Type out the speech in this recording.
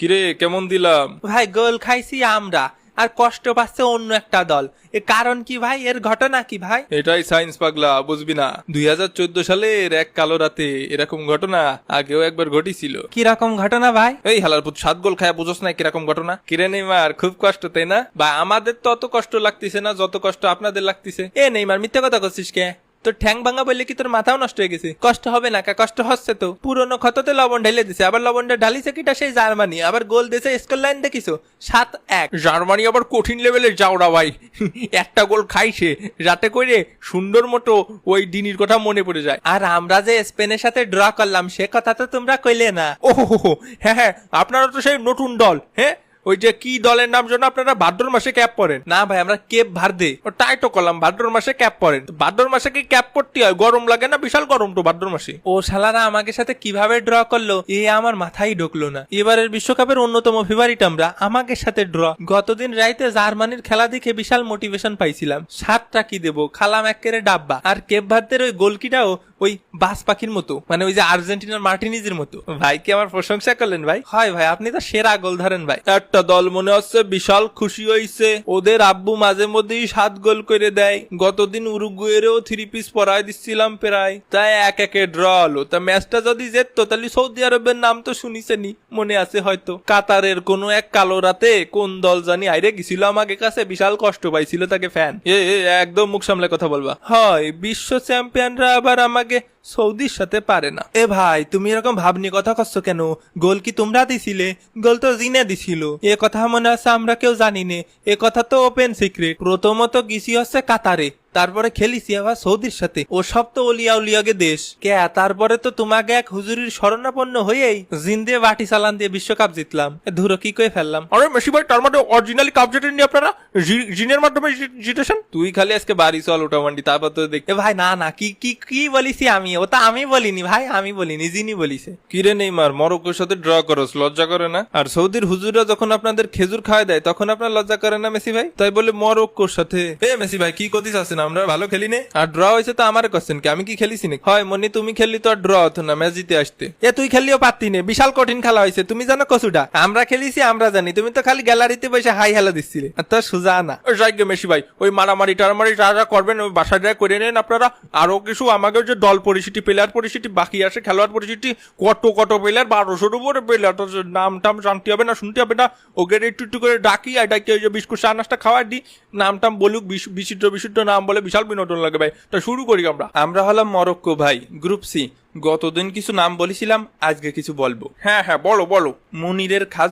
কিরে কেমন দিলাম? ভাই গোল খাইছি আমরা, আর কষ্ট পাচ্ছে অন্য একটা দল। এ কারণ কি ভাই? এর ঘটনা কি ভাই? এটাই সায়েন্স পাগলা, বুঝবি না? 2014 সালের এক কালো রাতে এরকম ঘটনা আগেও একবার ঘটিছিল। কিরকম ঘটনা ভাই? এই হালার পুত 7 গোল খায়া বুঝোস না কিরকম ঘটনা? কিরে নেইমার, খুব কষ্ট তাই না? বা আমাদের তো অত কষ্ট লাগতেছে না যত কষ্ট আপনাদের লাগতেছে। এ নেইমার, মিথ্যে কথা করছিস কে? তোর ঠ্যাং ভাঙা বললে কি তোর মাথাও নষ্ট হয়ে গেছে? কষ্ট হবে না কা? কষ্ট হচ্ছে তো। পুরনো ক্ষততে লবণ ঢেলে দিছে, আবার লবণটা ঢালিছে কিটা সেই জার্মানি, আবার গোল দিছে স্কোর লাইন দেখিছো 7-1। জার্মানি আবার কঠিন লেভেলের যাওরা ভাই। একটা গোল খাইছে যাতে করে সুন্দর মতো ওই দিনের কথা মনে পড়ে যায়। আর আমরা যে স্পেনের সাথে ড্র করলাম সে কথা তো তোমরা কইলে না। ওহো, হ্যাঁ হ্যাঁ, আপনারা তো সেই নতুন দল। হ্যাঁ, ওই যে কি দলের নাম জন্য আপনারা ভাদ্র মাসে ক্যাপ পরেন? না ভাই, আমরা কেপ ভার্দে। ও তাই তো করলাম, ভাদ্র মাসে ক্যাপ পরেন। ভাদ্র মাসে কি ক্যাপ পরতে হয়? গরম লাগে না? বিশাল গরম তো ভাদ্র মাসে। ও শালারা আমাকে সাথে কিভাবে ড্র করলো এ আমার মাথায় ঢুকলো না। এবারের বিশ্বকাপের অন্যতম ফেভারিট আমরা, আমাকে সাথে ড্র। গতদিন রাইতে জার্মানির খেলা দেখে বিশাল মোটিভেশন পাইছিলাম। 7টা কি দেবো, খালাম একেবারে ডাব্বা। আর কেপ ভার্দের ওই গোলকিটাও ওই বাস পাখির মতো, মানে ওই যে আর্জেন্টিনার মার্টিনিজের মতো। ভাই কি আমার প্রশংসা করলেন ভাই? হয় ভাই, আপনি তো সেরা গোল ধরেন ভাই। একটা দল মনে হচ্ছে বিশাল খুশি হইছে, ওদের আব্বু মাঝে মধ্যেই 7 গোল করে দেয়। গতদিন উরুগুয়েরও 3 পিস পরাই দিচ্ছিলাম প্রায়, তাই 1-1 ড্র হলো। তা ম্যাচটা যদি যেত তাহলে সৌদি আরবের নাম তো শুনিছেনি, মনে আছে হয়তো। কাতারের কোনো এক কালো রাতে কোন দল জানি আইরে গেছিল আমাকে কাছে, বিশাল কষ্ট পাইছিল তাকে ফ্যান। একদম মুখ সামলে কথা বলবা। হয় বিশ্ব চ্যাম্পিয়নরা আবার আমাকে সৌদির সাথে পারে না। এ ভাই, তুমি এরকম ভাবনি কথা করছো কেন? গোল কি তোমরা দিছিলে? গোল তো জিনে দিছিল। এ কথা মনে আছে আমরা কেউ জানি নে, এ কথা তো ওপেন সিক্রেট। প্রথমত গেছি হচ্ছে কাতারে, তারপরে খেলিছি আবার সৌদির সাথে। ও সব তো অলিয়া উলিয়াগে দেশ কে। তারপরে তো তোমাকে এক হুজুরির শরণাপন্ন হয়েই জিন দিয়ে বাটি চালান দিয়ে বিশ্বকাপ জিতলাম। ধুরো কি করে ফেললাম। আরে মেসি ভাই, তার মানে অরিজিনালি কাপ জিতেননি আপনারা, জিনের মাধ্যমে জিতেছেন? তুই খালি আজকে বাড়ি চল ওটা মান্ডি, তারপর তো দেখ। এ ভাই না না, কি কি কি বলিছি আমি? ওটা আমি বলিনি ভাই, আমি বলিনি, জিনি বলিছে। কিরে নেইমার, মরক্কোর সাথে ড্র করস, লজ্জা করে না? আর সৌদির হুজুররা যখন আপনাদের খেজুর খাওয়াই দেয় তখন আপনার লজ্জা করে না মেসি ভাই? তাই বলে মরক্কোর সাথে। এ মেসি ভাই, কি করতিস আছেন? আমরা ভালো খেলি নে। আর ড্র হয়েছে তো আমার কোশ্চেন কি? আমি কি খেলিছি না? হয় মনি, তুমি খেললি তো আর ড্র হতো না, ম্যাচ জিতে আসতে। এ তুই খেলিও পারতি নে, বিশাল কঠিন খেলা হয়েছে। তুমি জানো কসুটা? আমরা খেলিছি আমরা জানি, তুমি তো খালি গ্যালারিতে বসে হাই হেলা দিচ্ছিলে। তো সুজা না। যাইগে মেসি ভাই, ওই মারামারি টারামারি যা করবেন ওই বাসায় যায় করে নেন আপনারা। আরো কিছু আমাকে যে দল পরিস্থিতি, প্লেয়ার পরিস্থিতি বাকি আছে, খেলোয়াড় পরিস্থিতি, কত প্লেয়ার, 1200-র উপরে প্লেয়ার, তো নাম টাম জানতে হবে না, শুনতে হবে না। ওকে একটু একটু করে ডাকি, এটাকে ওই যে বিস্কুট চা নাস্তা খাওয়াই দিই, নাম টাম বলুক, বিশুদ্ধ নাম বলে বিশাল বিনোদন লাগে ভাই। তা শুরু করি আমরা। আমরা হলাম মরক্কো ভাই, গ্রুপ সি। গতদিন কিছু নাম বলেছিলাম, আজকে কিছু বলবো। হ্যাঁ হ্যাঁ, বলো বলো। মুনিরের খাস